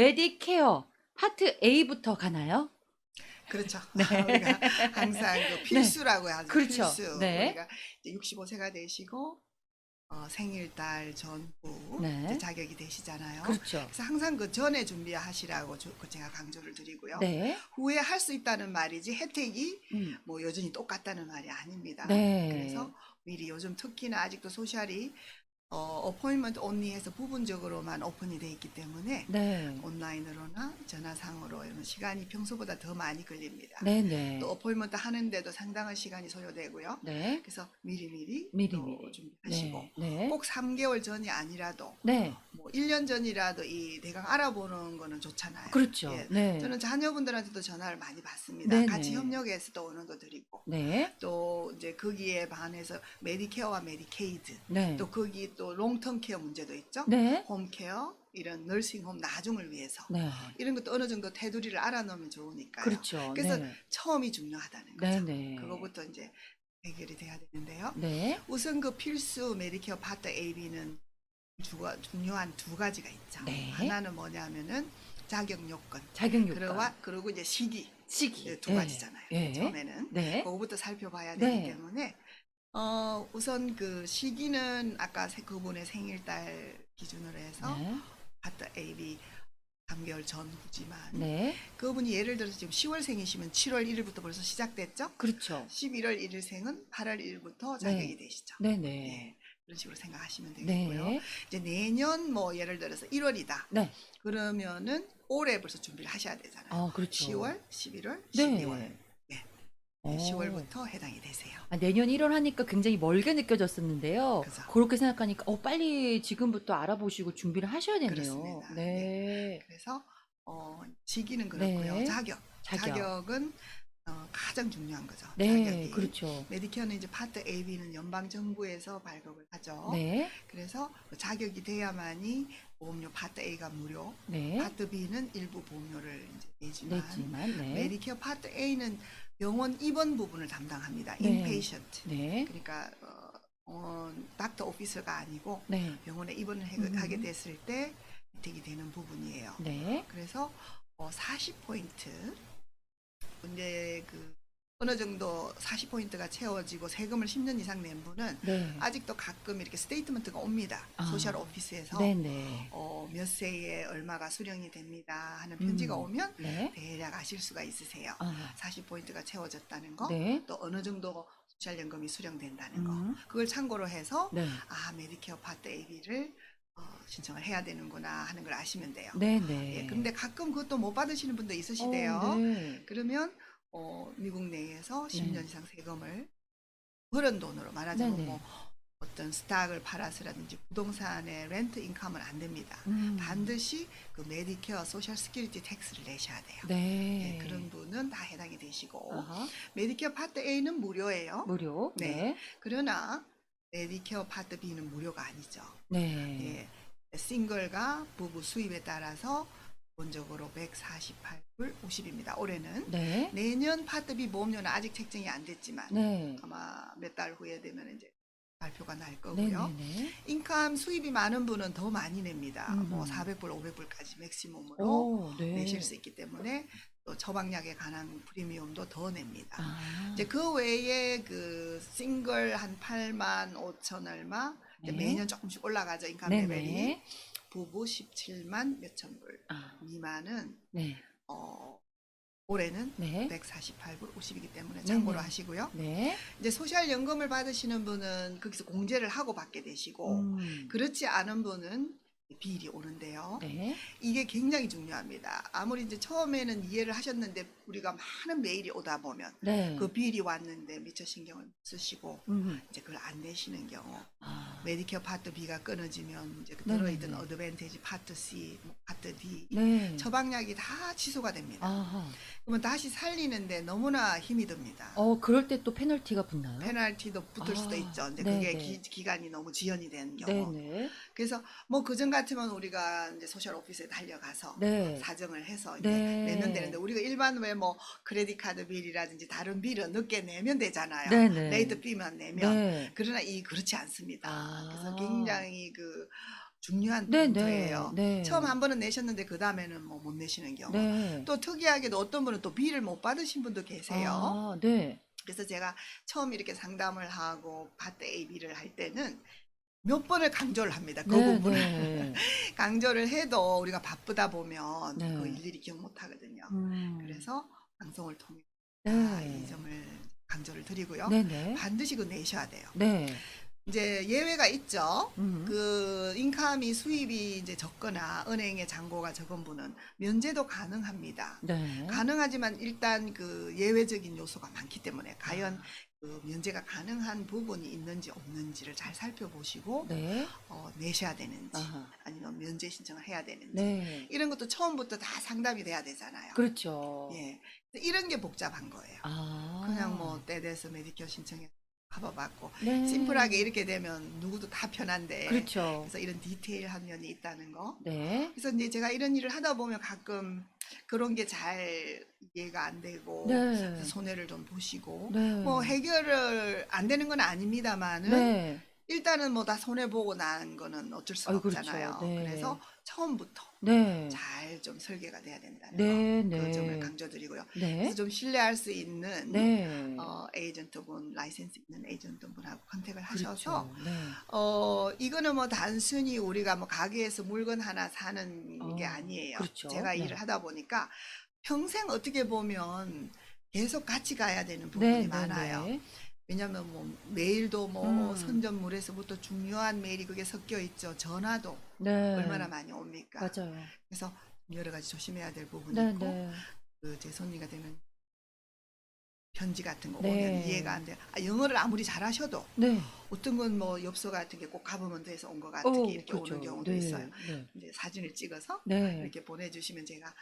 메디케어 파트 A부터 가나요? 그렇죠. 네. 우리가 항상 그 네. 필수라고 하죠. 그렇죠. 필수. 네. 우리가 이제 65세가 되시고 생일달 전후 이제 네. 자격이 되시잖아요. 그렇죠. 그래서 항상 그 전에 준비하시라고 그 제가 강조를 드리고요. 네. 후에 할 수 있다는 말이지 혜택이 음. 뭐 여전히 똑같다는 말이 아닙니다. 네. 그래서 미리 요즘 특히나 아직도 소셜이 어포인먼트 온리 해서 부분적으로만 오픈이 돼 있기 때문에 네. 온라인으로나 전화상으로 이런 시간이 평소보다 더 많이 걸립니다. 네네. 또 어포인먼트 하는데도 상당한 시간이 소요되고요. 네. 그래서 미리미리 또 미리미리. 준비하시고 네. 네. 꼭 3개월 전이 아니라도 네. 뭐 1년 전이라도 이 대강 알아보는 거는 좋잖아요. 그렇죠. 예. 네. 저는 자녀분들한테도 전화를 많이 받습니다. 네네. 같이 협력해서 또 어느 도 드리고 네. 또 이제 거기에 반해서 메디케어와 메디케이드 네. 또 거기 또 롱텀 케어 문제도 있죠. 네. 홈케어 이런 너싱홈 나중을 위해서 네. 이런 것도 어느 정도 테두리를 알아놓으면 좋으니까요. 그렇죠. 그래서 네. 처음이 중요하다는 거죠. 네네. 그거부터 이제 해결이 돼야 되는데요. 네. 우선 그 필수 메디케어 파트 AB는 중요한 두 가지가 있죠. 네. 하나는 뭐냐면은 자격 요건. 자격 요건. 그리고 이제 시기. 시기. 두 가지잖아요. 예. 처음에는. 네. 그거부터 살펴봐야 네. 되기 때문에 우선 그 시기는 아까 그분의 생일달 기준으로 해서 네. 파트 AB 3개월 전후지만 네. 그분이 예를 들어서 지금 10월생이시면 7월 1일부터 벌써 시작됐죠? 그렇죠. 11월 1일생은 8월 1일부터 자격이 되시죠. 네네. 네. 그런 식으로 생각하시면 되겠고요. 네. 이제 내년 뭐 예를 들어서 1월이다. 네. 그러면은 올해 벌써 준비를 하셔야 되잖아요. 그렇죠. 10월, 11월, 네. 12월. 네. 10월부터 해당이 되세요. 내년 1월 하니까 굉장히 멀게 느껴졌었는데요. 그죠. 그렇게 생각하니까 빨리 지금부터 알아보시고 준비를 하셔야 되네요. 그렇습니다. 네. 그래서 시기는 그렇고요. 네. 자격. 자격. 자격은 가장 중요한 거죠. 네. 자격이. 그렇죠. 메디케어는 이제 파트 AB는 연방 정부에서 발급을 하죠. 네. 그래서 자격이 돼야만이 보험료 파트 A가 무료, 네. 파트 B는 일부 보험료를 이제 내지만 네. 메디케어 파트 A는 병원 입원 부분을 담당합니다. 네. 인페이션트. 네. 그러니까 닥터 오피스가 아니고 네. 병원에 입원을 하게 됐을 때 혜택이 되는 부분이에요. 네. 그래서 40포인트 이제 그 어느 정도 40포인트가 채워지고 세금을 10년 이상 낸 분은 네. 아직도 가끔 이렇게 스테이트먼트가 옵니다. 소셜 오피스에서 네네. 몇 세에 얼마가 수령이 됩니다 하는 편지가 오면 네. 대략 아실 수가 있으세요. 40포인트가 채워졌다는 거, 네. 또 어느 정도 소셜연금이 수령된다는 거, 음. 그걸 참고로 해서 네. 메디케어 파트 AB를 신청을 해야 되는구나 하는 걸 아시면 돼요. 네네. 예, 그런데 가끔 그것도 못 받으시는 분도 있으시대요. 네. 그러면 미국 내에서 10년 네. 이상 세금을 벌은 돈으로 말하자면 네네. 뭐 어떤 스탁을 팔아서라든지 부동산의 렌트 인컴은 안 됩니다. 반드시 그 메디케어 소셜 시큐리티 텍스를 내셔야 돼요. 네. 예, 그런 분은 다 해당이 되시고 아하. 메디케어 파트 A는 무료예요. 무료. 네. 네. 그러나 메디케어 파트 B는 무료가 아니죠. 네. 예, 싱글과 부부 수입에 따라서 기본적으로 148불 50입니다. 올해는. 네. 내년 파트 B 보험료는 아직 책정이 안 됐지만 네. 아마 몇 달 후에 되면 이제 발표가 날 거고요. 네네네. 인컴 수입이 많은 분은 더 많이 냅니다. 뭐 400불, 500불까지 맥시멈으로 오, 네. 내실 수 있기 때문에 또 처방약에 관한 프리미엄도 더 냅니다. 이제 이제 그 외에 그 싱글 한 8만 5천 얼마 이제 네. 매년 조금씩 올라가죠. 인컴 네네. 레벨이. 부부 17만 몇천 불 미만은 네. 올해는 네. 148불 50이기 때문에 참고로 하시고요. 네. 이제 소셜연금을 받으시는 분은 거기서 공제를 하고 받게 되시고 그렇지 않은 분은 비일이 오는데요. 네. 이게 굉장히 중요합니다. 아무리 이제 처음에는 이해를 하셨는데 우리가 많은 메일이 오다 보면 네. 그 비일이 왔는데 미처 신경을 못 쓰시고 이제 그걸 안 내시는 경우 메디케어 파트 B가 끊어지면 이제 그 들어있던 어드밴티지 파트 C, 뭐 파트 D 네. 처방약이 다 취소가 됩니다. 아하. 그러면 다시 살리는데 너무나 힘이 듭니다. 그럴 때 또 페널티가 붙나요? 페널티도 붙을 수도 있죠. 이제 네네. 그게 기간이 너무 지연이 된 경우. 네네. 그래서 뭐 그전 같으면 우리가 이제 소셜 오피스에 달려가서 네. 사정을 해서 이제 네. 내면 되는데 우리가 일반 왜 뭐 크레딧 카드 빌이라든지 다른 빌은 늦게 내면 되잖아요. 네네. 레이트 비만 내면. 네. 그러나 그렇지 않습니다. 아. 그래서 굉장히 그 중요한 네, 포인트예요. 네. 처음 한 번은 내셨는데 그 다음에는 뭐 못 내시는 경우. 네. 또 특이하게도 어떤 분은 또 B를 못 받으신 분도 계세요. 아, 네. 그래서 제가 처음 이렇게 상담을 하고 파트 A, B를 할 때는 몇 번을 강조를 합니다. 그 네, 부분을. 네. 강조를 해도 우리가 바쁘다 보면 네. 그 일일이 기억 못 하거든요. 그래서 방송을 통해 이 네. 점을 강조를 드리고요. 네네. 반드시 그 내셔야 돼요. 네. 이제 예외가 있죠. 음. 그 인컴이 수입이 이제 적거나 은행의 잔고가 적은 분은 면제도 가능합니다. 네. 가능하지만 일단 그 예외적인 요소가 많기 때문에 과연 아. 그 면제가 가능한 부분이 있는지 없는지를 잘 살펴보시고 네. 내셔야 되는지 아하. 아니면 면제 신청을 해야 되는지 네. 이런 것도 처음부터 다 상담이 돼야 되잖아요. 그렇죠. 예, 이런 게 복잡한 거예요. 아. 그냥 뭐 때 돼서 메디케어 신청해서 커버받고 네. 심플하게 이렇게 되면 누구도 다 편한데 그렇죠. 그래서 이런 디테일한 면이 있다는 거. 네. 그래서 이제 제가 이런 일을 하다 보면 가끔 그런 게 잘 이해가 안 되고 네. 그래서 손해를 좀 보시고 네. 뭐 해결을 안 되는 건 아닙니다만은 네. 일단은 뭐 다 손해 보고 난 거는 어쩔 수가 아유, 그렇죠. 없잖아요. 네. 그래서 처음부터 네. 잘 좀 설계가 돼야 된다는 네, 거. 그 점을 네. 강조드리고요. 네. 그래서 좀 신뢰할 수 있는 네. 에이전트분, 라이센스 있는 에이전트분하고 컨택을 하셔서 그렇죠. 네. 이거는 뭐 단순히 우리가 뭐 가게에서 물건 하나 사는 게 아니에요. 그렇죠. 제가 네. 일을 하다 보니까 평생 어떻게 보면 계속 같이 가야 되는 네, 부분이 네, 많아요. 네. 왜냐면 뭐 메일도 뭐 음. 선전물에서부터 중요한 메일이 그게 섞여 있죠. 전화도 네. 얼마나 많이 옵니까? 맞아요. 그래서 여러 가지 조심해야 될 부분이 네, 있고 네. 그 제 손님이 되면 편지 같은 거 네. 오면 이해가 안 돼요. 영어를 아무리 잘하셔도 네. 어떤 건 뭐 엽서 같은 게 꼭 가버먼트에서 온 것 같은 게 이렇게 그렇죠. 오는 경우도 네. 있어요. 네. 이제 사진을 찍어서 네. 이렇게 보내주시면 제가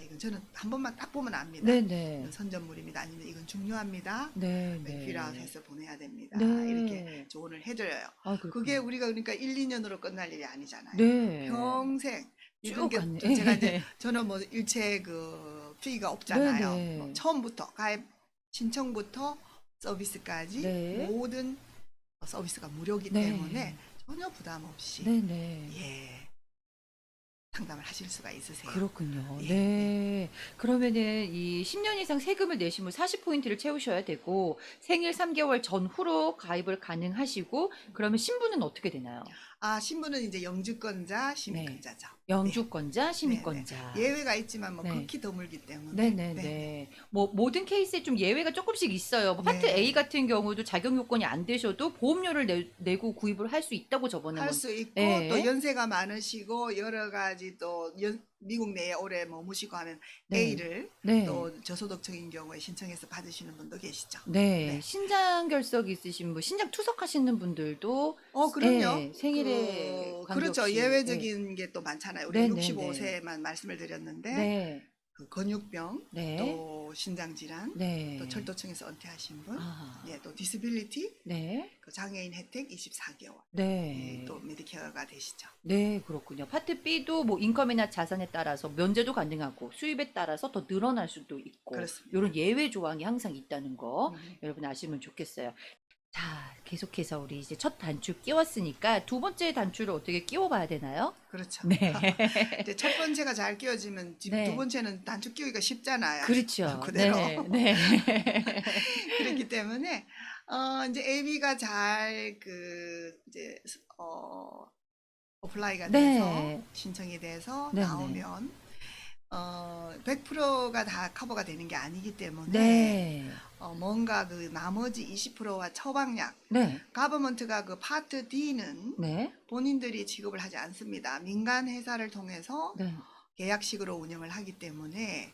이건 저는 한 번만 딱 보면 압니다. 네, 네. 이건 선전물입니다. 아니면 이건 중요합니다. 네, 네. 필요해서 보내야 됩니다. 네. 이렇게 조언을 해드려요. 아, 그게 그렇군요. 우리가 그러니까 1, 2년으로 끝날 일이 아니잖아요. 네. 평생 이런 쭉 게 갔네. 제가 이제 저는 뭐 일체 그 피가 없잖아요. 네, 네. 뭐 처음부터 가입 신청부터 서비스까지 네. 모든 서비스가 무료이기 네. 때문에 전혀 부담 없이 네, 네. 예 상담을 하실 수가 있으세요. 그렇군요. 예, 네. 그러면은 이 10년 이상 세금을 내시면 40포인트를 채우셔야 되고 생일 3개월 전후로 가입을 가능하시고 그러면 신분은 어떻게 되나요? 신분은 이제 영주권자, 시민권자죠. 영주권자, 네, 시민권자. 네. 예외가 있지만 뭐 네. 극히 드물기 때문에. 네네네. 뭐 모든 케이스에 좀 예외가 조금씩 있어요. 뭐 파트 네. A 같은 경우도 자격 요건이 안 되셔도 보험료를 내고 구입을 할 수 있다고 저번에 할 수 있고 네. 또 연세가 많으시고 여러 가지 또 미국 내에 오래 머무시고 하면 네. A를 네. 또 저소득층인 경우에 신청해서 받으시는 분도 계시죠. 네. 네. 신장 결석 있으신 분, 신장 투석하시는 분들도 그럼요. 네, 생일에 그렇죠. 관계없이 예외적인 게 또 많잖아요. 우리 네, 65세만 말씀을 드렸는데 네. 그 근육병, 네. 또 신장 질환, 네. 또 철도층에서 은퇴하신 분, 아. 예, 또 디스빌리티, 네. 그 장애인 혜택 24개월. 네. 또 메디케어가 되시죠. 네, 그렇군요. 파트 B도 뭐 인컴이나 자산에 따라서 면제도 가능하고 수입에 따라서 더 늘어날 수도 있고 그렇습니다. 이런 예외 조항이 항상 있다는 거 음. 여러분 아시면 좋겠어요. 자, 계속해서 우리 이제 첫 단추 끼웠으니까 두 번째 단추를 어떻게 끼워봐야 되나요? 그렇죠. 네. 이제 첫 번째가 잘 끼워지면 네. 두 번째는 단추 끼우기가 쉽잖아요. 그렇죠. 그대로. 네. 그렇기 때문에 이제 AB가 잘 이제 어플라이가 네. 돼서 신청이 돼서 네네. 나오면 100%가 다 커버가 되는 게 아니기 때문에 네. 뭔가 그 나머지 20%와 처방약 네. 가버먼트가 그 파트 D는 네. 본인들이 지급을 하지 않습니다. 민간 회사를 통해서 네. 계약식으로 운영을 하기 때문에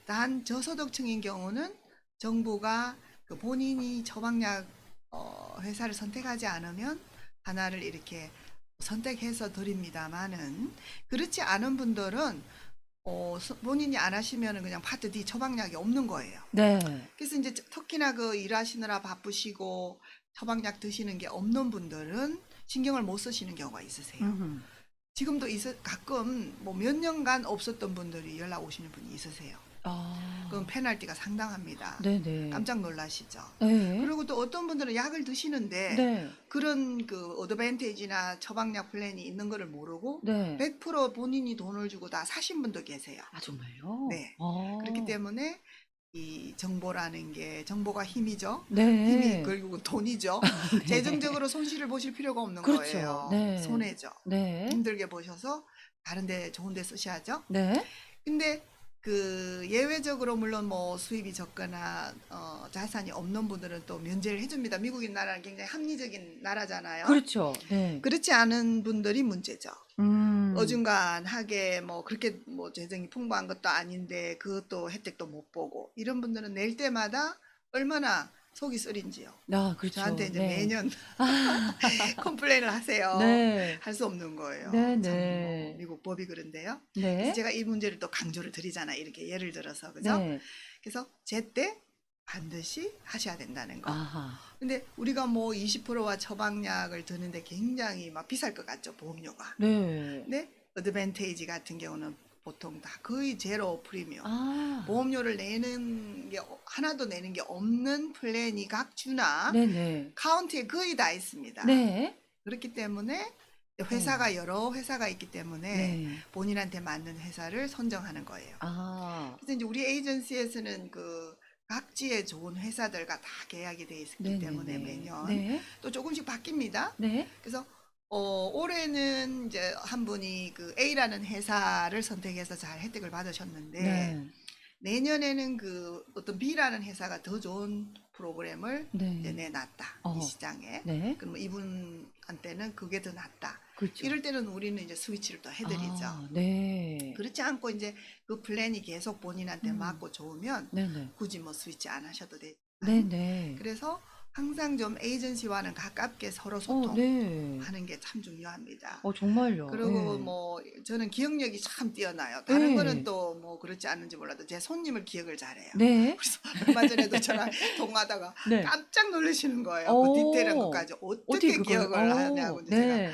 단 저소득층인 경우는 정부가 그 본인이 처방약 회사를 선택하지 않으면 하나를 이렇게 선택해서 드립니다만은 그렇지 않은 분들은 본인이 안 하시면은 그냥 파트 D 처방약이 없는 거예요. 네. 그래서 이제 특히나 그 일하시느라 바쁘시고 처방약 드시는 게 없는 분들은 신경을 못 쓰시는 경우가 있으세요. 음흠. 지금도 가끔 뭐 몇 년간 없었던 분들이 연락 오시는 분이 있으세요. 아. 그럼 페널티가 상당합니다. 네네. 깜짝 놀라시죠. 네. 그리고 또 어떤 분들은 약을 드시는데 네. 그런 그 어드밴티지나 처방약 플랜이 있는 거를 모르고 네. 100% 본인이 돈을 주고 다 사신 분도 계세요. 아, 정말요? 네. 아. 그렇기 때문에 이 정보라는 게 정보가 힘이죠. 네. 힘이 결국은 돈이죠. 네. 재정적으로 손실을 보실 필요가 없는 그렇죠. 거예요. 네. 손해죠. 네. 힘들게 보셔서 다른 데 좋은 데 쓰셔야죠. 네. 근데 그 예외적으로 물론 뭐 수입이 적거나 자산이 없는 분들은 또 면제를 해줍니다. 미국인 나라는 굉장히 합리적인 나라잖아요. 그렇죠. 네. 그렇지 않은 분들이 문제죠. 음. 어중간하게 뭐 그렇게 뭐 재정이 풍부한 것도 아닌데 그것도 혜택도 못 보고 이런 분들은 낼 때마다 얼마나 속이 쓰린지요. 아, 그렇죠. 저한테 이제 네. 매년 컴플레인을 하세요. 네. 할 수 없는 거예요. 네, 참 네. 뭐 미국 법이 그런데요. 그래서 네. 제가 이 문제를 또 강조를 드리잖아요. 이렇게 예를 들어서 그죠? 네. 그래서 제때 반드시 하셔야 된다는 거. 아하. 근데 우리가 뭐 20%와 처방약을 드는데 굉장히 막 비쌀 것 같죠, 보험료가. 네. 근데 어드밴테이지 같은 경우는 보통 다 거의 제로 프리미엄. 아. 보험료를 내는 게 하나도 내는 게 없는 플랜이 각 주나 네네. 카운티에 거의 다 있습니다. 네. 그렇기 때문에 회사가 여러 회사가 있기 때문에 네. 본인한테 맞는 회사를 선정하는 거예요. 아. 그래서 이제 우리 에이전시에서는 그 각지의 좋은 회사들과 다 계약이 돼 있기 네네네. 때문에 매년 네. 또 조금씩 바뀝니다. 네. 그래서 올해는 이제 한 분이 그 A라는 회사를 선택해서 잘 혜택을 받으셨는데 네. 내년에는 그 어떤 B라는 회사가 더 좋은 프로그램을 이제 네. 내놨다 이 시장에. 네. 그럼 이분한테는 그게 더 낫다. 그렇죠. 이럴 때는 우리는 이제 스위치를 또 해드리죠. 아, 네. 그렇지 않고 이제 그 플랜이 계속 본인한테 맞고 좋으면 네네. 굳이 뭐 스위치 안 하셔도 되죠. 네네. 그래서 항상 좀 에이전시와는 가깝게 서로 소통하는 네. 게 참 중요합니다. 정말요. 그리고 네. 뭐 저는 기억력이 참 뛰어나요. 다른 네. 거는 또 뭐 그렇지 않은지 몰라도 제 손님을 기억을 잘해요. 네. 그래서 얼마 전에도 저랑 통화하다가 네. 깜짝 놀라시는 거예요. 오. 그 디테일한 것까지 어떻게 그걸- 기억을 오, 하냐고 이제 네.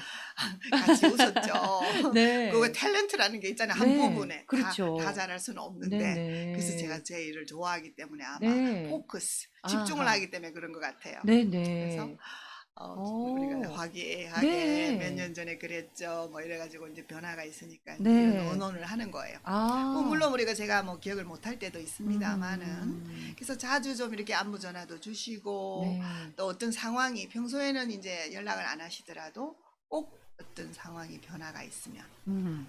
제가 같이 웃었죠. 네. 그거 탤런트라는 게 있잖아요. 한 네. 부분에 그렇죠. 다 잘할 수는 없는데 네네. 그래서 제가 제 일을 좋아하기 때문에 아마 네. 포커스 집중을 아하. 하기 때문에 그런 것 같아요. 네네. 그래서 오. 우리가 화기애애하게 네. 몇 년 전에 그랬죠. 뭐 이래가지고 이제 변화가 있으니까 네. 이런 언론을 하는 거예요. 아. 뭐 물론 우리가 제가 뭐 기억을 못할 때도 있습니다만은 음. 그래서 자주 좀 이렇게 안부 전화도 주시고 네. 또 어떤 상황이 평소에는 이제 연락을 안 하시더라도 꼭 어떤 상황이 변화가 있으면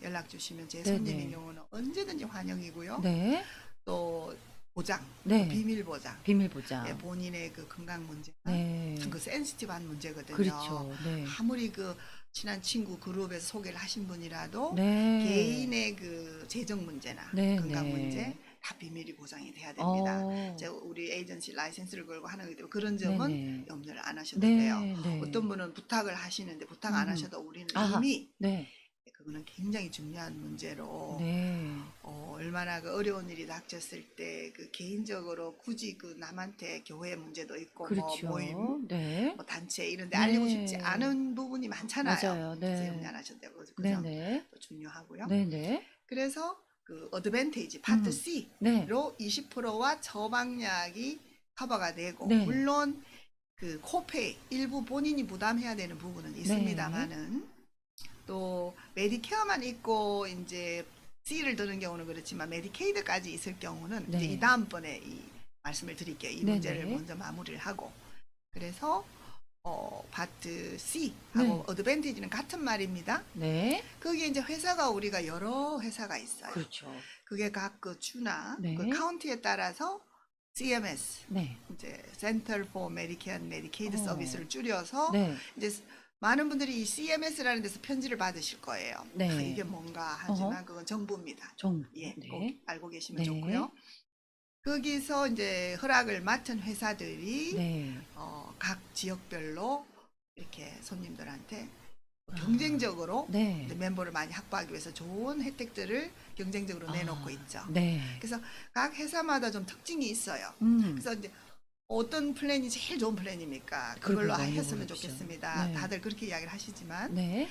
연락 주시면 제 네네. 손님의 경우는 언제든지 환영이고요. 네. 또 보장, 네. 비밀 보장, 비밀 보장. 예, 본인의 그 건강 문제나 네. 참 그 센시티브한 문제거든요. 그렇죠. 네. 아무리 그 친한 친구 그룹에서 소개를 하신 분이라도 네. 개인의 그 재정 문제나 네, 건강 네. 문제 다 비밀이 보장이 돼야 됩니다. 어. 제가 우리 에이전시 라이센스를 걸고 하는 거기 때문에 그런 점은 네네. 염려를 안 하셔도 네. 돼요. 네. 어떤 분은 부탁을 하시는데 부탁 안 하셔도 우리는 아하. 이미 네. 그거는 굉장히 중요한 문제로 네. 얼마나 그 어려운 일이 닥쳤을 때 그 개인적으로 굳이 그 남한테 교회 문제도 있고 그렇죠. 뭐 모임 네. 뭐 단체 이런 데 알리고 네. 싶지 않은 부분이 많잖아요. 맞아요. 그래서 네. 염려 안 하셔도 되고 그 점 네네. 또 중요하고요. 네네. 그래서 그 어드밴테이지 파트 네. C로 20%와 처방약이 커버가 되고 네. 물론 그 코페이 일부 본인이 부담해야 되는 부분은 있습니다만은 또 메디케어만 있고 이제 C를 드는 경우는 그렇지만 메디케이드까지 있을 경우는 네. 이제 이 다음번에 이 말씀을 드릴게요. 이 네네. 문제를 먼저 마무리를 하고 그래서 파트 C하고 네. 어드밴티지는 같은 말입니다. 네. 거기에 이제 회사가 우리가 여러 회사가 있어요. 그렇죠. 그게 각 그 주나 네. 그 카운티에 따라서 CMS 네. 이제 Center for Medicare and Medicaid 어. 서비스를 줄여서 네. 이제 많은 분들이 이 CMS라는 데서 편지를 받으실 거예요. 네. 아, 이게 뭔가 하지만 그건 정부입니다. 정. 예, 네. 꼭 알고 계시면 네. 좋고요. 거기서 이제 허락을 맡은 회사들이 네. 각 지역별로 이렇게 손님들한테 경쟁적으로 네. 이제 멤버를 많이 확보하기 위해서 좋은 혜택들을 경쟁적으로 내놓고 있죠. 네. 그래서 각 회사마다 좀 특징이 있어요. 음. 그래서 이제 어떤 플랜이 제일 좋은 플랜입니까? 그걸 그걸로 많이 했으면 물어보시죠. 좋겠습니다. 네. 다들 그렇게 이야기를 하시지만 네.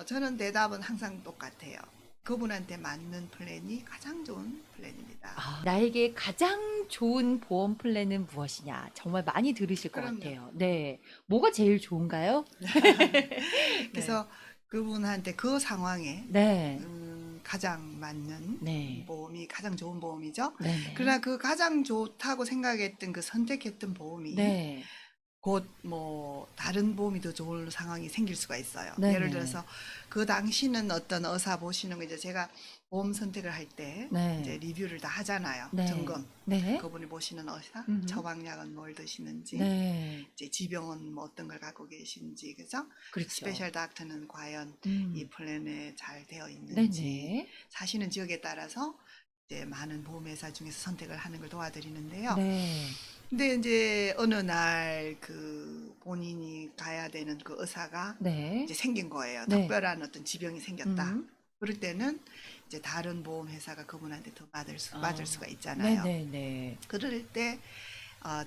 저는 대답은 항상 똑같아요. 그분한테 맞는 플랜이 가장 좋은 플랜입니다. 아, 나에게 가장 좋은 보험 플랜은 무엇이냐? 정말 많이 들으실 것 그럼요. 같아요. 네. 뭐가 제일 좋은가요? 네. 그래서 그분한테 그 상황에 네. 가장 맞는 네. 보험이 가장 좋은 보험이죠. 네네. 그러나 그 가장 좋다고 생각했던 그 선택했던 보험이 네. 곧 뭐 다른 보험이 더 좋은 상황이 생길 수가 있어요. 네네. 예를 들어서 그 당시는 어떤 의사 보시는 거 이제 제가 보험 선택을 할 때 네. 이제 리뷰를 다 하잖아요. 네. 점검. 네. 그분이 보시는 의사, 음흠. 처방약은 뭘 드시는지, 네. 이제 지병은 뭐 어떤 걸 갖고 계신지, 그죠? 그렇죠. 스페셜 닥터는 과연 이 플랜에 잘 되어 있는지, 네네. 사시는 지역에 따라서 이제 많은 보험회사 중에서 선택을 하는 걸 도와드리는데요. 네. 근데 이제 어느 날 그 본인이 가야 되는 그 의사가 네. 이제 생긴 거예요. 네. 특별한 어떤 지병이 생겼다. 음. 그럴 때는 이제 다른 보험회사가 그분한테 더 맞을 아. 수가 있잖아요. 네네네. 그럴 때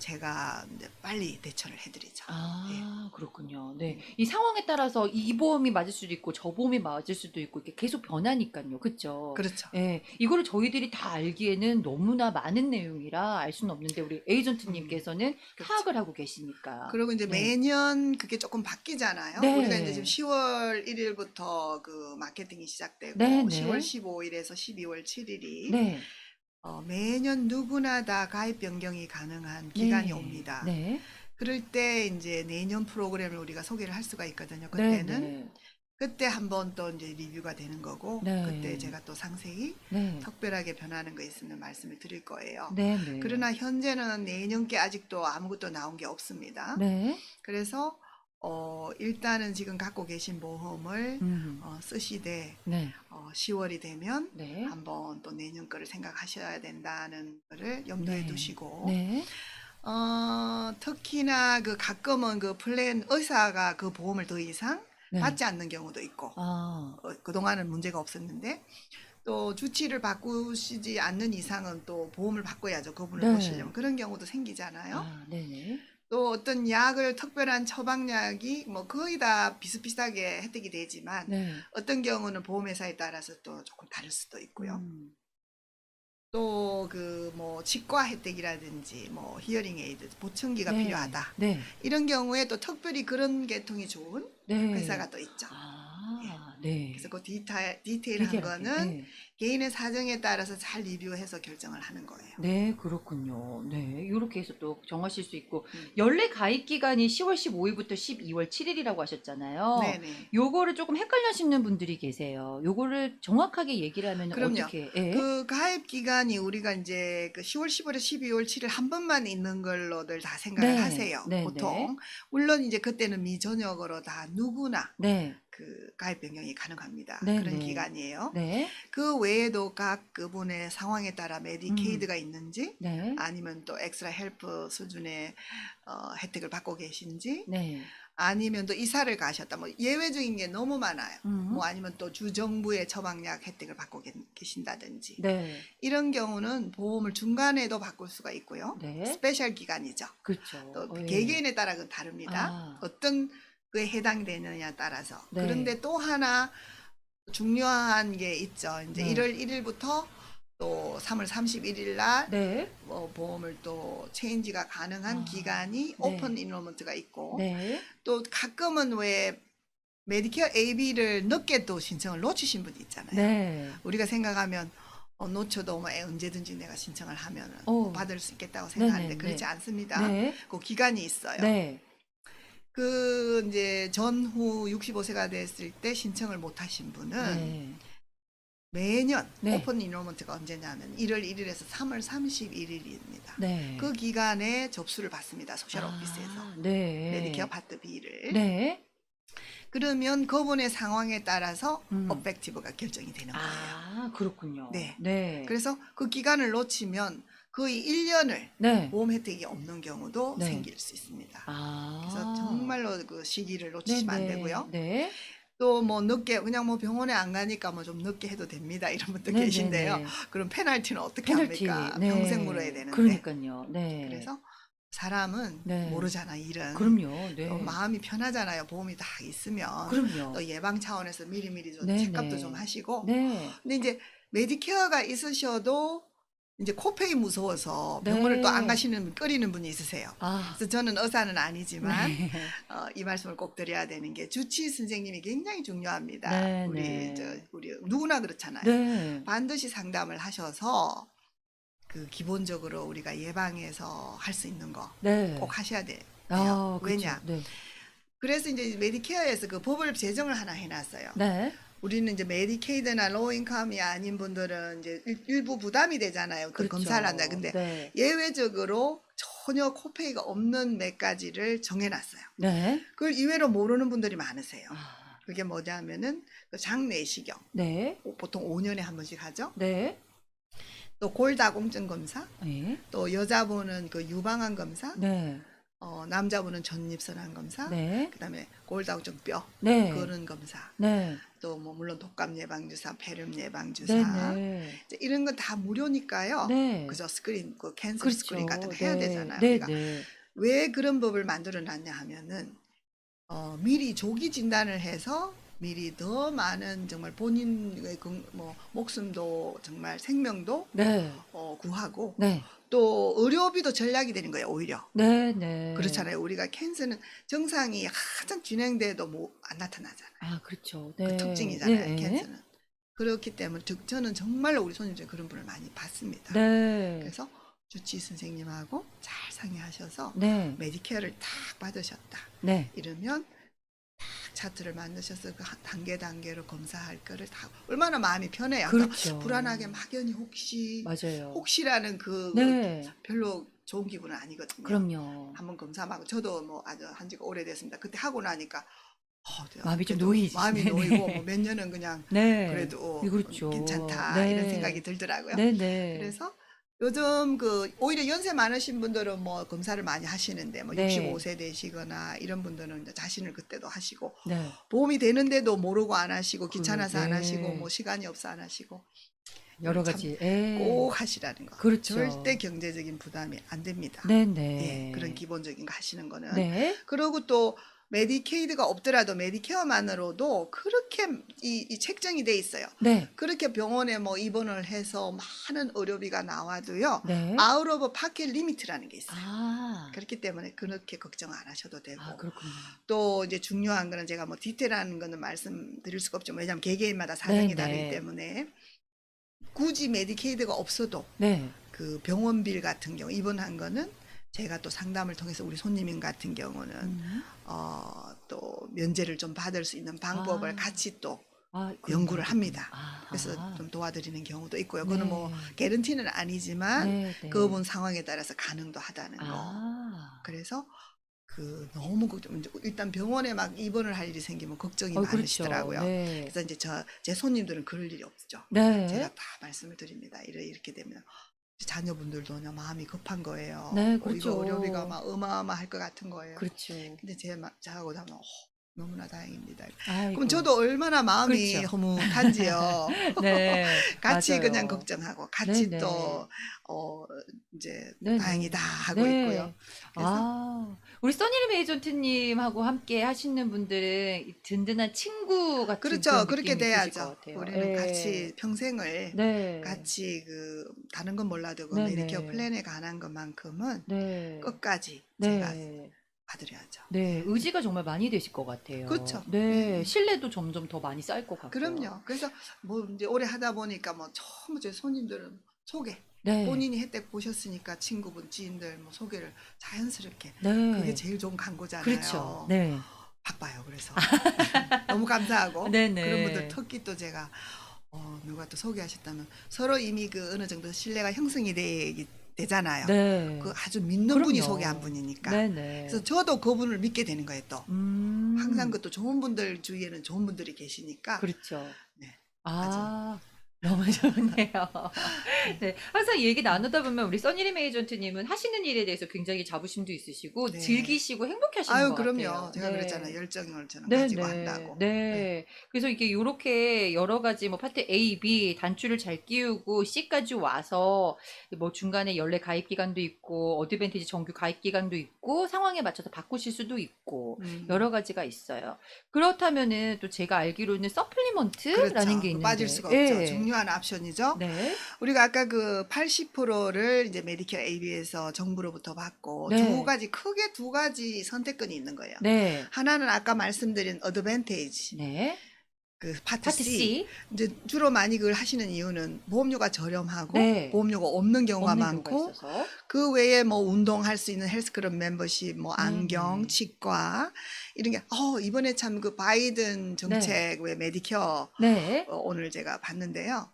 제가 이제 빨리 대처를 해드리죠. 네. 아, 그렇군요. 네. 이 상황에 따라서 이 보험이 맞을 수도 있고 저 보험이 맞을 수도 있고 이렇게 계속 변하니까요. 그쵸? 그렇죠. 예. 이거를 저희들이 다 알기에는 너무나 많은 내용이라 알 수는 없는데 우리 에이전트님께서는 그렇죠. 파악을 하고 계시니까. 그리고 이제 네. 매년 그게 조금 바뀌잖아요. 네. 우리가 이제 지금 10월 1일부터 그 마케팅이 시작되고 네, 10월 네. 15일에서 12월 7일이 네. 매년 누구나 다 가입 변경이 가능한 기간이 네. 옵니다. 네. 그럴 때 이제 내년 프로그램을 우리가 소개를 할 수가 있거든요. 네, 그때는 네. 그때 한번 또 이제 리뷰가 되는 거고 네. 그때 제가 또 상세히 네. 특별하게 변하는 거 있으면 말씀을 드릴 거예요. 네, 네. 그러나 현재는 내년께 아직도 아무것도 나온 게 없습니다. 네. 그래서 일단은 지금 갖고 계신 보험을 쓰시되 네. 10월이 되면 네. 한번 또 내년 거를 생각하셔야 된다는 거를 염두에 네. 두시고 네. 특히나 그 가끔은 그 플랜 의사가 그 보험을 더 이상 네. 받지 않는 경우도 있고 아. 그동안은 문제가 없었는데 또 주치를 바꾸시지 않는 이상은 또 보험을 바꿔야죠. 그분을 네. 보시려면 그런 경우도 생기잖아요. 아, 네네. 또 어떤 약을 특별한 처방약이 뭐 거의 다 비슷비슷하게 혜택이 되지만 네. 어떤 경우는 보험회사에 따라서 또 조금 다를 수도 있고요. 또 그 뭐 치과 혜택이라든지 뭐 히어링 에이드 보청기가 네. 필요하다. 네. 이런 경우에 또 특별히 그런 계통이 좋은 네. 회사가 또 있죠. 아, 네. 그래서 그 디테일한 디테일하게. 거는 네. 개인의 사정에 따라서 잘 리뷰해서 결정을 하는 거예요. 네, 그렇군요. 네, 이렇게 해서 또 정하실 수 있고 음. 연례 가입 기간이 10월 15일부터 12월 7일이라고 하셨잖아요. 네네. 요거를 조금 헷갈려하시는 분들이 계세요. 요거를 정확하게 얘기를 하면 그럼요. 어떻게? 예? 그 가입 기간이 우리가 이제 그 10월 15일, 12월 7일 한 번만 있는 걸로들 다 생각을 네. 하세요. 네, 보통. 물론 이제 그때는 미전역으로 다 누구나 네. 그 가입 변경이 가능합니다. 네, 그런 네. 기간이에요. 네. 그 외에도 각 그분의 상황에 따라 메디케이드가 있는지 네. 아니면 또 엑스트라 헬프 수준의 혜택을 받고 계신지 네. 아니면 또 이사를 가셨다. 뭐 예외적인 게 너무 많아요. 음. 뭐 아니면 또 주정부의 처방약 혜택을 받고 계신다든지 네. 이런 경우는 보험을 중간에도 바꿀 수가 있고요. 네. 스페셜 기간이죠. 그렇죠. 또 예. 개개인에 따라 그 다릅니다. 아. 어떤 그에 해당되느냐에 따라서. 네. 그런데 또 하나 중요한 게 있죠. 이제 네. 1월 1일부터 또 3월 31일 날 네. 보험을 또 체인지가 가능한 아, 기간이 네. 오픈 인로먼트가 있고 네. 또 가끔은 왜 메디케어 AB를 늦게 또 신청을 놓치신 분이 있잖아요. 네. 우리가 생각하면 놓쳐도 뭐 언제든지 내가 신청을 하면 받을 수 있겠다고 네, 생각하는데 네, 그렇지 네. 않습니다. 네. 그 기간이 있어요. 네. 그 이제 전후 65세가 됐을 때 신청을 못 하신 분은 네. 매년 네. 오픈 인로먼트가 언제냐면 1월 1일에서 3월 31일입니다. 네. 그 기간에 접수를 받습니다. 소셜 오피스에서. 아, 네. 메디케어 파트 B를. 네. 그러면 그분의 상황에 따라서 음. 어펙티브가 결정이 되는 거예요. 아, 그렇군요. 네. 네. 그래서 그 기간을 놓치면 거의 1년을 네. 보험 혜택이 없는 경우도 네. 생길 수 있습니다. 아. 그래서 정말로 그 시기를 네, 놓치시면 안 네. 되고요. 네. 또 뭐 늦게 그냥 뭐 병원에 안 가니까 뭐 좀 늦게 해도 됩니다. 이런 분도 네, 계신데요. 네, 네. 그럼 페널티는 어떻게 페널티. 합니까? 네. 평생 물어야 되는데. 그러니까요. 네. 그래서 사람은 네. 모르잖아, 일은. 그럼요. 네. 또 마음이 편하잖아요. 보험이 다 있으면. 그럼요. 또 예방 차원에서 미리미리 좀 네, 체크업도 네. 좀 하시고. 네. 근데 이제 메디케어가 있으셔도 이제 코페이 무서워서 네. 병원을 또 안 가시는 꺼리는 분이 있으세요. 아. 그래서 저는 의사는 아니지만 네. 이 말씀을 꼭 드려야 되는 게 주치 선생님이 굉장히 중요합니다. 네, 우리 네. 우리 누구나 그렇잖아요. 네. 반드시 상담을 하셔서 그 기본적으로 우리가 예방해서 할 수 있는 거 꼭 네. 하셔야 돼요. 아, 왜냐? 그렇죠. 네. 그래서 이제 메디케어에서 그 법을 제정을 하나 해놨어요. 네. 우리는 이제 메디케이드나 로인컴이 아닌 분들은 이제 일부 부담이 되잖아요. 그 그렇죠. 검사를 한다. 근데 네. 예외적으로 전혀 코페이가 없는 몇 가지를 정해놨어요. 네. 그걸 이외로 모르는 분들이 많으세요. 아. 그게 뭐냐면은 그 장내시경 네. 보통 5년에 한 번씩 하죠. 네. 또 골다공증 검사, 네. 또 여자분은 그 유방암 검사, 네. 남자분은 전립선암 검사, 네. 그다음에 골다공증 뼈 네. 그런 검사, 네. 또 뭐 물론 독감 예방 주사, 폐렴 예방 주사 네. 네. 이제 이런 건 다 무료니까요. 네. 그저 스크린, 그 캔서 그렇죠. 스크린 같은 거 해야 네. 되잖아요. 네, 우리가 네. 왜 그런 법을 만들어 놨냐 하면은 미리 조기 진단을 해서 미리 더 많은 정말 본인의 뭐 목숨도 정말 생명도 네. 구하고 네. 또 의료비도 절약이 되는 거예요, 오히려. 네, 네. 그렇잖아요. 우리가 캔서는 증상이 한참 진행돼도 뭐 안 나타나잖아요. 아, 그렇죠. 그 네. 특징이잖아요, 네. 캔서는. 그렇기 때문에 저는 정말로 우리 손님 중에 그런 분을 많이 봤습니다. 네. 그래서 주치 선생님하고 잘 상의하셔서 네. 메디케어를 딱 받으셨다. 네. 이러면 딱 차트를 만드셔서 그 단계로 검사할 거를 다 얼마나 마음이 편해요. 그렇죠. 불안하게 막연히 맞아요. 혹시라는 그 네. 별로 좋은 기분은 아니거든요. 그럼요. 한번 검사하고 저도 뭐 아주 한 지가 오래됐습니다. 그때 하고 나니까 마음이 좀 그래도 놓이지. 마음이 네. 놓이고 뭐 몇 년은 그냥 네. 그래도 그렇죠. 괜찮다 네. 이런 생각이 들더라고요. 네, 네. 그래서 요즘 그 오히려 연세 많으신 분들은 뭐 검사를 많이 하시는데 뭐 네. 65세 되시거나 이런 분들은 이제 자신을 그때도 하시고 네. 보험이 되는데도 모르고 안 하시고 귀찮아서 안 네. 하시고 뭐 시간이 없어 안 하시고 여러 참 가지. 꼭 하시라는 거. 그렇죠. 절대 경제적인 부담이 안 됩니다. 네, 네. 예, 그런 기본적인 거 하시는 거는. 네. 그리고 또 메디케이드가 없더라도 메디케어만으로도 그렇게 이 책정이 돼 있어요. 네. 그렇게 병원에 뭐 입원을 해서 많은 의료비가 나와도요. 네. 아웃 오브 파켓 리미트라는 게 있어요. 아. 그렇기 때문에 그렇게 걱정 안 하셔도 되고. 아, 그렇군요. 또 이제 중요한 거는 제가 뭐 디테일한 거는 말씀드릴 수가 없죠. 왜냐하면 개개인마다 사정이 네, 다르기 네. 때문에 굳이 메디케이드가 없어도 네. 그 병원비 같은 경우 입원한 거는 제가 또 상담을 통해서 우리 손님 같은 경우는 또 면제를 좀 받을 수 있는 방법을 아. 같이 또 아, 연구를 합니다. 아. 그래서 좀 도와드리는 경우도 있고요. 그거는 네. 뭐 개런티는 아니지만 네, 네. 그분 상황에 따라서 가능도 하다는 거. 아. 그래서 그 너무 걱정. 일단 병원에 막 입원을 할 일이 생기면 걱정이 그렇죠. 많으시더라고요. 네. 그래서 이제 제 손님들은 그럴 일이 없죠. 네. 제가 다 말씀을 드립니다. 이렇게 되면 자녀분들도 그냥 마음이 급한 거예요. 네, 이거 그렇죠. 의료비가 막 어마어마할 것 같은 거예요. 그렇죠. 근데 저하고 하면 너무나 다행입니다. 아이고. 그럼 저도 얼마나 마음이 그렇죠. 허무한지요. 네. 같이 맞아요. 그냥 걱정하고 같이 네네. 또 이제 네네. 다행이다 하고 네. 있고요. 그래서 아, 우리 써니림 에이전트님하고 함께 하시는 분들은 든든한 친구 같은 그렇죠. 그런 그렇게 느낌이 있으실 돼야죠. 것 같아요. 우리는 예. 같이 평생을 네. 같이 그 다른 건 몰라도 그 네네. 메디케어 플랜에 관한 것만큼은 네. 끝까지 제가 네. 받으려야죠. 네, 의지가 정말 많이 되실 것 같아요. 그렇죠. 네, 예. 신뢰도 점점 더 많이 쌓일 것 같고요. 그럼요. 그래서 뭐 이제 오래 하다 보니까 뭐 처음 제 손님들은 소개 네. 본인이 혜택 보셨으니까 친구분, 지인들 뭐 소개를 자연스럽게 네. 그게 제일 좋은 광고잖아요. 그렇죠. 네. 바빠요. 그래서 너무 감사하고 네네. 그런 분들 특히 또 제가 누가 또 소개하셨다면 서로 이미 그 어느 정도 신뢰가 형성이 되잖아요. 네. 그 아주 믿는 분이 그럼요. 소개한 분이니까. 네네. 그래서 저도 그분을 믿게 되는 거예요. 또 항상 음. 그것도 좋은 분들 주위에는 좋은 분들이 계시니까. 그렇죠. 네. 아, 너무 좋네요. 네. 항상 이 얘기 나누다 보면 우리 써니림 에이전트님은 하시는 일에 대해서 굉장히 자부심도 있으시고 네. 즐기시고 행복해하시는 아유, 것 그럼요. 같아요. 제가 네. 그랬잖아요. 열정을 저는 네, 가지고 네, 한다고. 네. 네. 그래서 이게 요렇게 여러 가지 뭐 파트 A, B 단추를 잘 끼우고 C까지 와서 뭐 중간에 연례 가입 기간도 있고 어드밴티지 정규 가입 기간도 있고 상황에 맞춰서 바꾸실 수도 있고 여러 가지가 있어요. 그렇다면은 또 제가 알기로는 서플리먼트라는 그렇죠. 게 있는데, 빠질 수가 없죠. 예. 중요한 옵션이죠. 네, 우리가 아까 그 80%를 이제 메디케어 AB에서 정부로부터 받고 네, 크게 두 가지 선택권이 있는 거예요. 네, 하나는 아까 말씀드린 어드밴티지, 네. 그 파트 파트 C. C, 이제 주로 많이 그걸 하시는 이유는 보험료가 저렴하고 네. 보험료가 없는 경우가 없는 경우가 많고 있어서, 그 외에 뭐 운동할 수 있는 헬스클럽 멤버십, 뭐 안경, 네. 치과 이런 게 이번에 참 그 바이든 정책 왜 메디케어 네, 오늘 제가 봤는데요.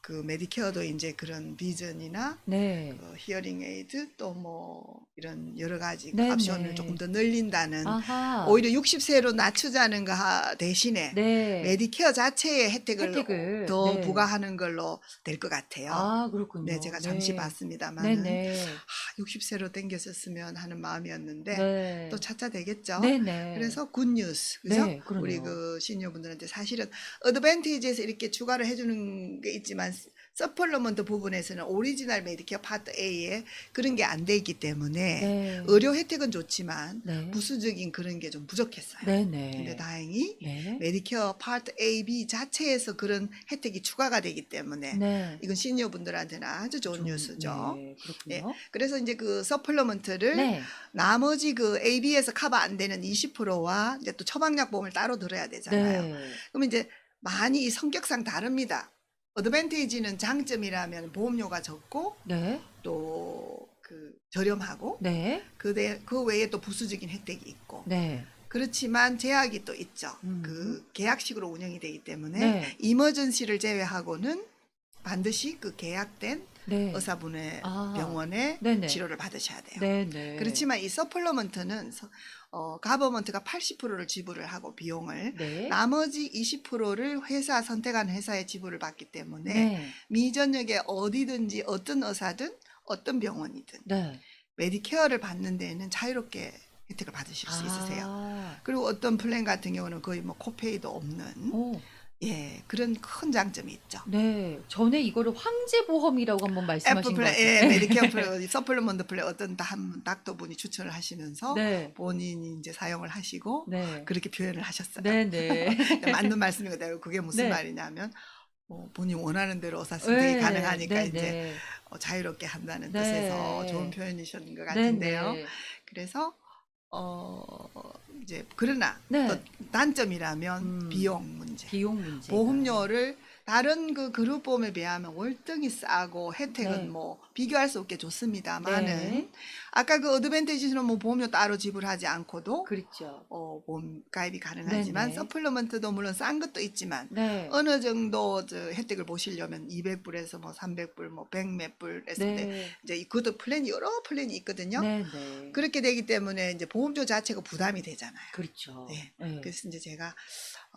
그 메디케어도 이제 그런 비전이나 네, 그 히어링 에이드 또 뭐 이런 여러 가지 그 네, 옵션을 네. 조금 더 늘린다는 아하, 오히려 60세로 낮추자는 거 대신에 네. 메디케어 자체의 혜택을 혜택을, 더 네. 부과하는 걸로 될 것 같아요. 아, 그렇군요. 네, 제가 잠시 네. 봤습니다만은 네네. 60세로 땡겼었으면 하는 마음이었는데 네. 또 차차 되겠죠. 네네. 그래서 굿뉴스, 그죠? 네, 우리 그러네요. 그 시니어분들한테 사실은 어드밴티지에서 이렇게 추가를 해주는 게 있지만 서플러먼트 부분에서는 오리지널 메디케어 파트 A에 그런 게 안 돼 있기 때문에 네. 의료 혜택은 좋지만 네. 부수적인 그런 게 좀 부족했어요. 근데 네네. 다행히 네. 메디케어 파트 A, B 자체에서 그런 혜택이 추가가 되기 때문에 네. 이건 시니어분들한테는 아주 좋은 뉴스죠. 네, 예, 그렇군요. 그래서 이제 그 서플러먼트를 네. 나머지 그 AB에서 커버 안 되는 20%와 이제 또 처방약 보험을 따로 들어야 되잖아요. 네. 그럼 이제 많이 이 성격상 다릅니다. 어드밴티지는 장점이라면 보험료가 적고 네. 또 그 저렴하고 네. 그 외에 또 부수적인 혜택이 있고 네. 그렇지만 제약이 또 있죠. 음. 그 계약식으로 운영이 되기 때문에 네. 이머전시를 제외하고는 반드시 그 계약된 네. 의사분의 아. 병원에 네네. 치료를 받으셔야 돼요. 네네. 그렇지만 이 서플러먼트는 가버먼트가 80%를 지불을 하고 비용을 네. 나머지 20%를 회사 선택한 회사에 지불을 받기 때문에 네. 미전역에 어디든지 어떤 의사든 어떤 병원이든 네. 메디케어를 받는 데에는 자유롭게 혜택을 받으실 수 있으세요. 아. 그리고 어떤 플랜 같은 경우는 거의 뭐 코페이도 없는 오. 그런 큰 장점이 있죠. 네. 전에 이거를 황제보험이라고 한번 말씀하신 것 플랜, 같아요. 메디케어 플랜, 서플리먼트 플랜 어떤 한 닥터분이 추천을 하시면서 네. 본인이 이제 사용을 하시고 네. 그렇게 표현을 하셨어요. 네네. 맞는 말씀이거든요. 그게 무슨 네. 말이냐면 본인 원하는 대로 의사 선택이 가능하니까 네, 이제 네. 자유롭게 한다는 네. 뜻에서 좋은 표현이셨는 것 같은데요. 네, 네. 그래서 이제 그러나 네. 또 단점이라면 비용 문제. 비용 문제. 보험료를 다른 그 그룹 보험에 비하면 월등히 싸고 혜택은 네. 뭐 비교할 수 없게 좋습니다만은 네. 아까 그 어드밴티지는 뭐 보험료 따로 지불하지 않고도 그렇죠. 보험 가입이 가능하지만 네네. 서플리먼트도 물론 싼 것도 있지만 네. 어느 정도 저 혜택을 보시려면 200불에서 뭐 300불 뭐 100 몇 불 했을 때 네. 이제 그것도 플랜이 여러 플랜이 있거든요. 네, 네. 그렇게 되기 때문에 이제 보험료 자체가 부담이 되잖아요. 그렇죠. 네. 네. 그래서 이제 제가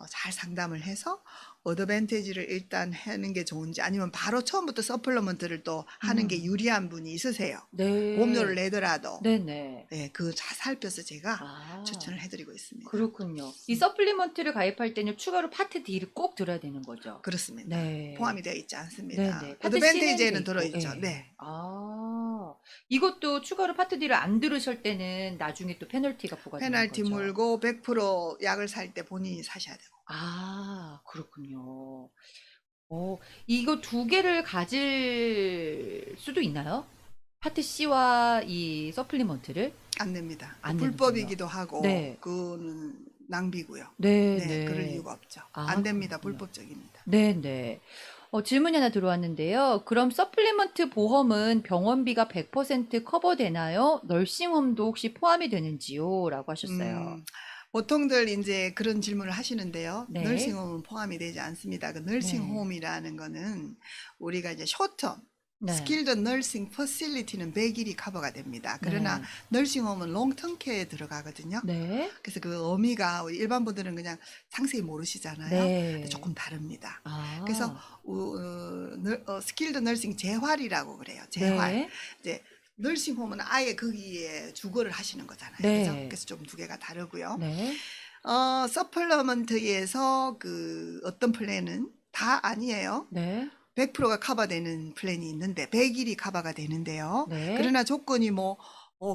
잘 상담을 해서 어드밴티지를 일단 하는 게 좋은지 아니면 바로 처음부터 서플리먼트를 또 하는 게 유리한 분이 있으세요. 네. 보험료를 내더라도 네네. 그 잘 살펴서 제가 아, 추천을 해드리고 있습니다. 그렇군요. 이 서플리먼트를 가입할 때는 추가로 파트 D를 꼭 들어야 되는 거죠. 그렇습니다. 네. 포함이 되어 있지 않습니다. 네네. 파트 어드밴티지에는 C는 돼 들어있죠. 있고. 네. 아, 이것도 추가로 파트 D를 안 들으실 때는 나중에 또 페널티가 부과되는 페널티 거죠. 물고 100% 약을 살 때 본인이 사셔야 되고. 아, 그렇군요. 이거 두 개를 가질 수도 있나요? 파트 C와 이 서플리먼트를? 안 됩니다. 안 불법이기도 하고 네. 그거는 낭비고요. 네, 네, 네. 그럴 이유가 없죠. 아, 안 됩니다. 그렇군요. 불법적입니다. 네, 네. 질문이 하나 들어왔는데요. 그럼 서플리먼트 보험은 병원비가 100% 커버되나요? 널싱홈도 혹시 포함이 되는지요? 라고 하셨어요. 보통들 이제 그런 질문을 하시는데요. 네. 널싱홈은 포함이 되지 않습니다. 그 널싱홈이라는 거는 우리가 이제 쇼텀 네. 스킬드 너싱 퍼실리티는 100일이 커버가 됩니다. 그러나 네. 너싱홈은 롱텀 케어에 들어가거든요. 네. 그래서 그 의미가 일반 분들은 그냥 상세히 모르시잖아요. 근데 네. 조금 다릅니다. 그래서 아. 스킬드 너싱 재활이라고 그래요. 재활. 네. 이제 너싱홈은 아예 거기에 주거를 하시는 거잖아요. 그죠? 네. 그래서 좀 두 개가 다르고요. 네. 서플러먼트에서 그 어떤 플랜은 다 아니에요. 네. 100%가 커버되는 플랜이 있는데 100일이 커버가 되는데요. 네. 그러나 조건이 뭐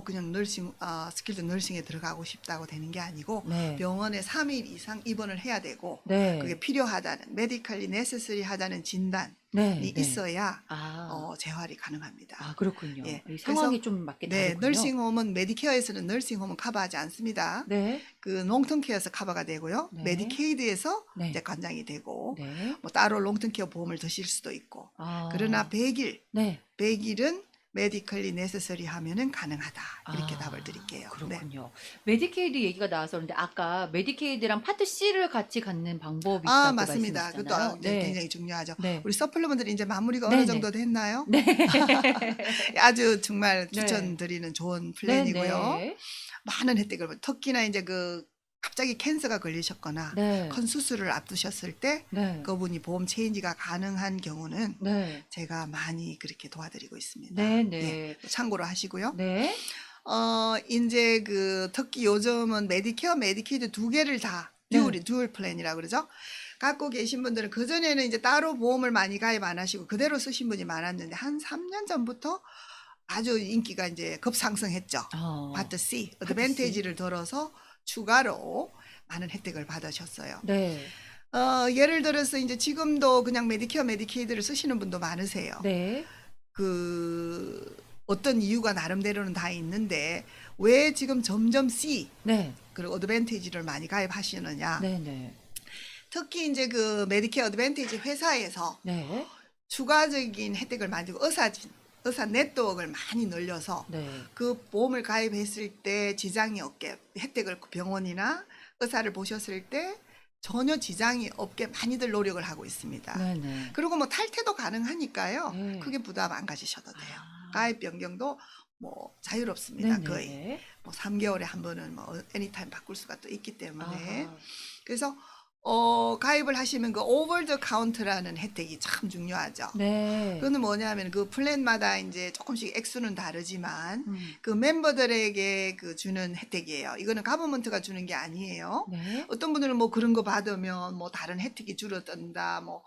그냥 스킬드 너싱에 들어가고 싶다고 되는 게 아니고 네. 병원에 3일 이상 입원을 해야 되고 네. 그게 필요하다는 메디컬리 네세서리 하다는 진단이 네. 네. 있어야 아. 재활이 가능합니다. 아, 그렇군요. 예, 이 그래서 상황이 좀 맞게 네, 다르군요. 너싱홈은 메디케어에서는 너싱홈은 커버하지 않습니다. 네. 그 롱텀케어에서 커버가 되고요. 네. 메디케이드에서 네. 이제 관장이 되고 네. 뭐 따로 롱텀케어 보험을 드실 수도 있고 그러나 아. 100일 네. 은 메디컬리 네세서리 하면은 가능하다. 이렇게 아, 답을 드릴게요. 네. 그렇군요. 메디케이드 얘기가 나와서 그런데 아까 메디케이드랑 파트 C를 같이 갖는 방법이 아, 있다고 맞습니다. 그것도 말씀하셨잖아요. 네, 네. 굉장히 중요하죠. 네. 우리 서플리먼트는 이제 마무리가 네, 어느 네. 정도 됐나요? 네. 아주 정말 네. 추천드리는 좋은 네, 플랜이고요. 네. 많은 혜택을 특히나 이제 그 갑자기 캔서가 걸리셨거나 네. 큰 수술을 앞두셨을 때 네. 그분이 보험 체인지가 가능한 경우는 네. 제가 많이 그렇게 도와드리고 있습니다. 네, 예, 네. 참고로 하시고요. 네. 이제 그 특히 요즘은 메디케어, 메디케이드 두 개를 다 네. 듀얼 플랜이라고 그러죠. 갖고 계신 분들은 그전에는 이제 따로 보험을 많이 가입 안 하시고 그대로 쓰신 분이 많았는데 한 3년 전부터 아주 인기가 이제 급상승했죠. 파트 C, 파트 어드밴티지를 들어서 추가로 많은 혜택을 받으셨어요. 네. 예를 들어서 이제 지금도 그냥 메디케어, 메디케이드를 쓰시는 분도 많으세요. 네. 그 어떤 이유가 나름대로는 다 있는데 왜 지금 점점 C 네. 그리고 어드밴티지를 많이 가입하시느냐. 네, 네. 특히 이제 그 메디케어 어드밴티지 회사에서 네. 추가적인 혜택을 많이 주고 의사 네트워크를 많이 늘려서 네. 그 보험을 가입했을 때 지장이 없게 혜택을 병원이나 의사를 보셨을 때 전혀 지장이 없게 많이들 노력을 하고 있습니다. 네, 네. 그리고 뭐 탈퇴도 가능하니까요. 네. 크게 부담 안 가지셔도 돼요. 아. 가입 변경도 뭐 자유롭습니다. 네, 거의 네. 뭐 3개월에 한 번은 뭐 애니타임 바꿀 수가 또 있기 때문에 아하. 그래서 가입을 하시면 그 오버 더 카운트라는 혜택이 참 중요하죠. 네. 그거는 뭐냐면 그 플랜마다 이제 조금씩 액수는 다르지만 음. 그 멤버들에게 그 주는 혜택이에요. 이거는 가버먼트가 주는 게 아니에요. 네. 어떤 분들은 뭐 그런 거 받으면 뭐 다른 혜택이 줄어든다, 뭐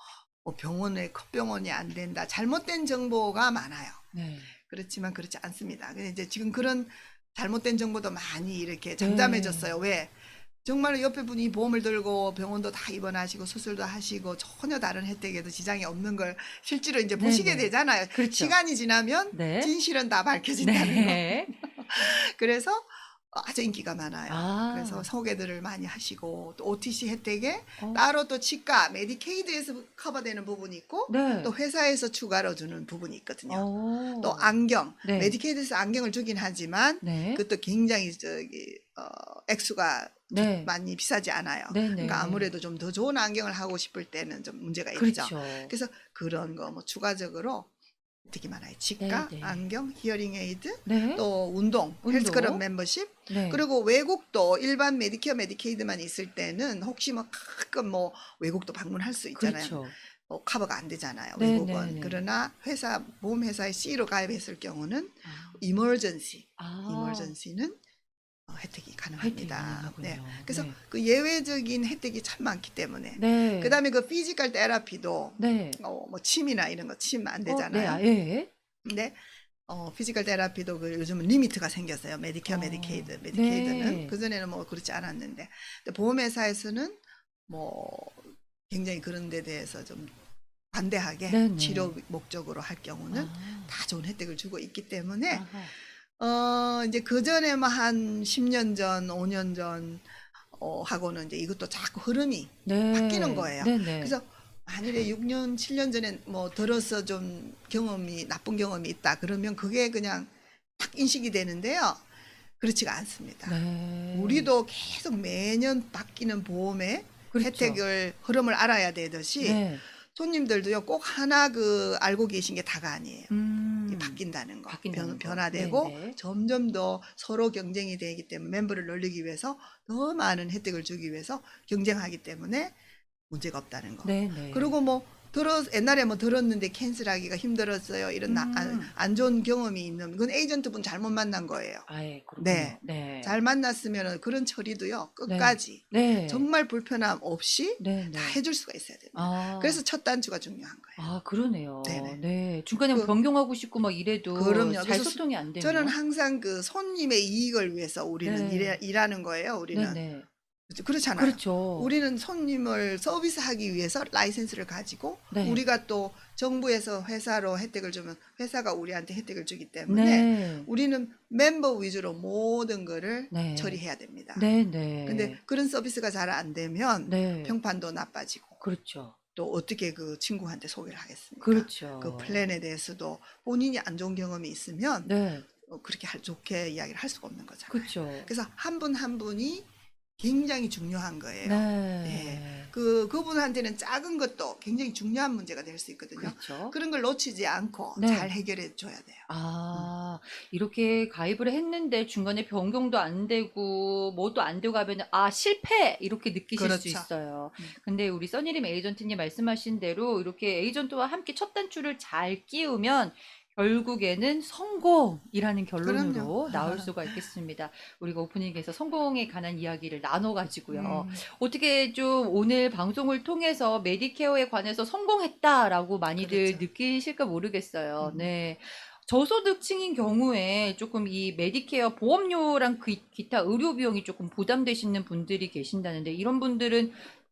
병원에 큰 병원이 안 된다, 잘못된 정보가 많아요. 네. 그렇지만 그렇지 않습니다. 근데 이제 지금 그런 잘못된 정보도 많이 이렇게 잠잠해졌어요. 왜? 정말 옆에 분이 보험을 들고 병원도 다 입원하시고 수술도 하시고 전혀 다른 혜택에도 지장이 없는 걸 실제로 이제 보시게 네네. 되잖아요. 그렇죠. 시간이 지나면 네. 진실은 다 밝혀진다는 거. 네. 그래서 아주 인기가 많아요. 아. 그래서 소개들을 많이 하시고 또 OTC 혜택에 어. 따로 또 치과, 메디케이드에서 커버되는 부분이 있고 네. 또 회사에서 추가로 주는 부분이 있거든요. 어. 또 안경, 네. 메디케이드에서 안경을 주긴 하지만 네. 그것도 굉장히 액수가 네. 많이 비싸지 않아요. 네네. 그러니까 아무래도 좀 더 좋은 안경을 하고 싶을 때는 좀 문제가 있죠. 그렇죠. 그래서 그런 거 뭐 추가적으로 되게 많아요. 치과, 네네. 안경, 히어링 에이드, 네. 또 운동, 헬스클럽 멤버십, 네. 그리고 외국도 일반 메디케어, 메디케이드만 있을 때는 혹시 뭐 가끔 뭐 외국도 방문할 수 있잖아요. 그렇죠. 커버가 안 되잖아요. 네, 외국은. 네, 네. 그러나 보험회사의 C로 가입했을 경우는 아. 이머전시는 혜택이 가능합니다. 가능하군요. 네. 그래서 네. 그 예외적인 혜택이 참 많기 때문에. 네. 그다음에 그 피지컬 테라피도 네. 뭐 침이나 이런 거 침 안 네. 되잖아요. 아, 예. 근데 피지컬 테라피도 그 요즘은 리미트가 생겼어요. 메디케어, 메디케이드는 네. 그전에는 뭐 그렇지 않았는데 근데 보험회사에서는 뭐 굉장히 그런 데 대해서 좀 관대하게 네네. 치료 목적으로 할 경우는 아. 다 좋은 혜택을 주고 있기 때문에 아하. 이제 그전에 뭐 한 10년 전, 5년 전 하고는 이제 이것도 자꾸 흐름이 네. 바뀌는 거예요. 네네. 그래서 만일에 6년, 7년 전에 뭐 들어서 좀 나쁜 경험이 있다 그러면 그게 그냥 딱 인식이 되는데요. 그렇지가 않습니다. 네. 우리도 계속 매년 바뀌는 보험의 그렇죠. 혜택을 흐름을 알아야 되듯이 네. 손님들도요 꼭 하나 그 알고 계신 게 다가 아니에요. 음. 바뀐다는 거, 바뀐다는 거. 변화되고 네네. 점점 더 서로 경쟁이 되기 때문에 멤버를 늘리기 위해서 더 많은 혜택을 주기 위해서 경쟁하기 때문에 문제가 없다는 거. 네네. 그리고 뭐 옛날에 뭐 들었는데 캔슬하기가 힘들었어요. 이런 안 좋은 경험이 있는 그건 에이전트분 잘못 만난 거예요. 아예 그렇군요. 네. 네. 잘 만났으면 그런 처리도요 네. 끝까지 네. 정말 불편함 없이 네네. 다 해줄 수가 있어야 됩니다. 아. 그래서 첫 단추가 중요한 거예요. 아, 그러네요. 네네. 네. 중간에 뭐 그- 변경하고 싶고 막 이래도 그럼요. 잘 그래서 소통이 안 되면. 저는 항상 그 손님의 이익을 위해서 우리는 네. 일하는 거예요. 우리는 네네. 그렇잖아요. 그렇죠. 우리는 손님을 서비스하기 위해서 라이센스를 가지고 네. 우리가 또 정부에서 회사로 혜택을 주면 회사가 우리한테 혜택을 주기 때문에 네. 우리는 멤버 위주로 모든 거를 네. 처리해야 됩니다. 네네. 근데 그런 서비스가 잘 안 되면 네. 평판도 나빠지고 그렇죠. 또 어떻게 그 친구한테 소개를 하겠습니까? 그렇죠. 그 플랜에 대해서도 본인이 안 좋은 경험이 있으면 네. 그렇게 좋게 이야기를 할 수가 없는 거잖아요. 그렇죠. 그래서 한 분 한 분이 굉장히 중요한 거예요. 네. 그분한테는 작은 것도 굉장히 중요한 문제가 될 수 있거든요. 그렇죠. 그런 걸 놓치지 않고 네. 잘 해결해 줘야 돼요. 아, 이렇게 가입을 했는데 중간에 변경도 안 되고 뭐도 안 되고 하면 아, 실패 이렇게 느끼실 수 그렇죠. 있어요. 음. 근데 우리 써니림 에이전트님 말씀하신 대로 이렇게 에이전트와 함께 첫 단추를 잘 끼우면 결국에는 성공이라는 결론으로 그럼요. 나올 수가 있겠습니다. 우리가 오프닝에서 성공에 관한 이야기를 나눠가지고요. 음, 어떻게 좀 오늘 방송을 통해서 메디케어에 관해서 성공했다라고 많이들 그렇죠. 느끼실까 모르겠어요. 음. 네. 저소득층인 경우에 조금 이 메디케어 보험료랑 기타 의료 비용이 조금 부담되시는 분들이 계신다는데 이런 분들은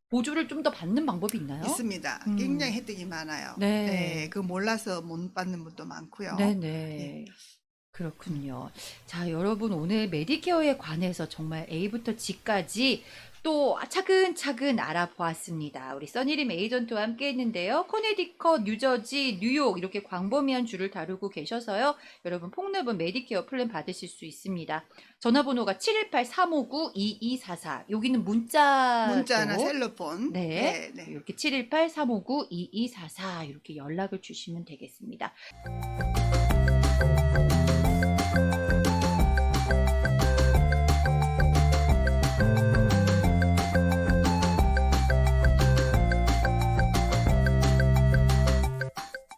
보조를 좀 더 받는 방법이 있나요? 있습니다. 음. 굉장히 혜택이 많아요. 네. 네, 그 몰라서 못 받는 분도 많고요. 네네. 그렇군요. 자, 여러분 오늘 메디케어에 관해서 정말 A부터 G까지 또 차근차근 알아보았습니다. 우리 써니림 에이전트와 함께 했는데요. 커네디컷, 뉴저지, 뉴욕 이렇게 광범위한 주를 다루고 계셔서요. 여러분 폭넓은 메디케어 플랜 받으실 수 있습니다. 전화번호가 718-359-2244. 여기는 문자나 문자로 셀러폰. 네, 네. 이렇게 718-359-2244 이렇게 연락을 주시면 되겠습니다.